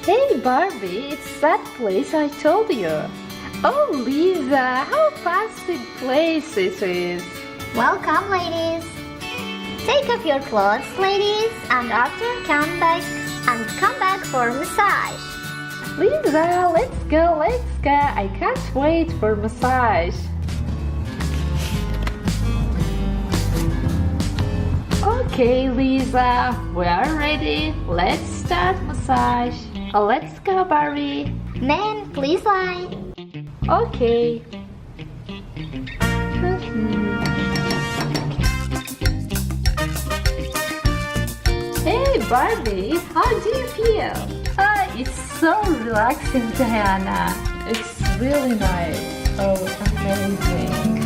Hey Barbie, it's that place I told you. Oh Lisa, how fancy place this is. Welcome, ladies. Take off your clothes, ladies, and after come back for massage. Lisa, let's go. I can't wait for massage. Okay, Lisa, we are ready. Let's start massage. Let's go, Barbie. Men, please lie. Okay. Hey, Barbie, how do you feel? It's so relaxing, Diana. It's really nice. Oh, amazing.